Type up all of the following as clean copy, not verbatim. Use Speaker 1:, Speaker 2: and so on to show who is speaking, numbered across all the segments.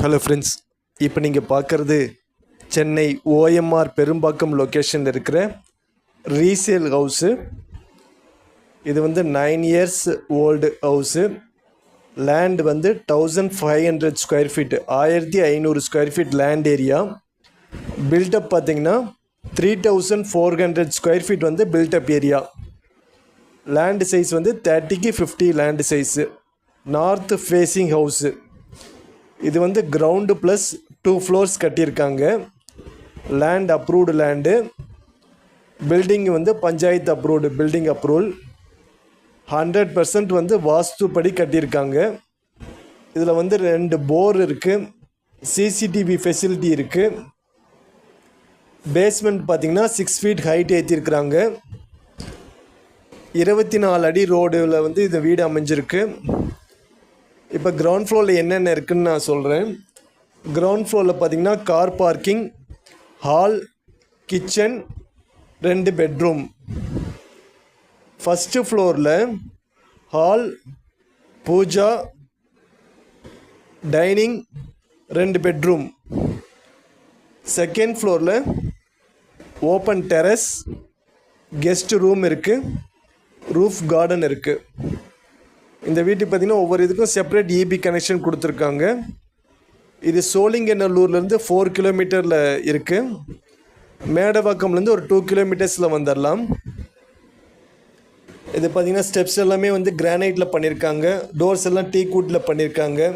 Speaker 1: Hello friends, இப்போ நீங்கள் பார்க்குறது சென்னை ஓஎம்ஆர் பெரும்பாக்கம் லொக்கேஷனில் இருக்கிற ரீசேல் ஹவுஸு. இது வந்து 9 years ஓல்டு ஹவுஸு. லேண்ட் வந்து 1500 square feet, 1500 square feet land area. Built up பார்த்திங்கன்னா 3400 ஸ்கொயர் ஃபீட் வந்து பில்டப் ஏரியா. லேண்டு சைஸ் வந்து 30x50 land size. North facing house. இது வந்து கிரவுண்டு ப்ளஸ் 2 floors கட்டியிருக்காங்க. Land approved land. பில்டிங் வந்து பஞ்சாயத்து அப்ரூவ்டு பில்டிங் அப்ரூவல். 100% வந்து வாஸ்துப்படி கட்டியிருக்காங்க. இதில் வந்து 2 போர் இருக்குது. சிசிடிவி ஃபெசிலிட்டி இருக்குது. பேஸ்மெண்ட் பார்த்திங்கன்னா 6 feet ஹைட் ஏற்றிருக்கிறாங்க. 24 அடி ரோடில் வந்து இந்த வீடு அமைஞ்சிருக்கு. இப்போ கிரவுண்ட் ஃப்ளோரில் என்னென்ன இருக்குதுன்னு நான் சொல்கிறேன். கிரவுண்ட் ஃப்ளோரில் பார்த்திங்கன்னா car parking, hall, kitchen, 2 bedroom. First ஃப்ளோரில் hall, puja, dining, 2 bedroom. Second ஃப்ளோரில் ஓப்பன் டெரஸ், கெஸ்ட் ரூம் இருக்குது, ரூஃப் கார்டன் இருக்குது. இந்த வீட்டுக்கு பார்த்திங்கன்னா ஒவ்வொரு இதுக்கும் செப்பரேட் இபி கனெக்ஷன் கொடுத்துருக்காங்க. இது சோழிங்கநல்லூர்லேருந்து 4 kilometers இருக்குது. மேடவாக்கம்லேருந்து ஒரு 2 kilometers வந்துடலாம். இது பார்த்திங்கன்னா ஸ்டெப்ஸ் எல்லாமே வந்து கிரானைட்டில் பண்ணியிருக்காங்க. டோர்ஸ் எல்லாம் டீக்வுட்டில் பண்ணியிருக்காங்க.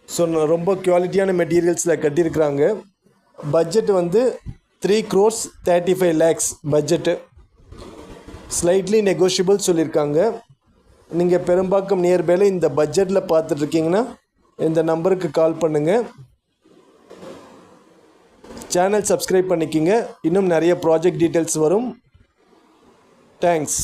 Speaker 1: ஸோ ரொம்ப குவாலிட்டியான மெட்டீரியல்ஸில் கட்டியிருக்கிறாங்க. பட்ஜெட் வந்து 3,35 lakhs பட்ஜெட்டு. ஸ்லைட்லி நெகோஷியபிள் சொல்லியிருக்காங்க. நீங்கள் பெரும்பாக்கம் நியர்பையில் இந்த பட்ஜெட்டில் பார்த்துட்ருக்கீங்கன்னா இந்த நம்பருக்கு கால் பண்ணுங்கள். சேனல் சப்ஸ்கிரைப் பண்ணிக்கிங்க. இன்னும் நிறைய ப்ராஜெக்ட் டீட்டெயில்ஸ் வரும். தேங்க்ஸ்.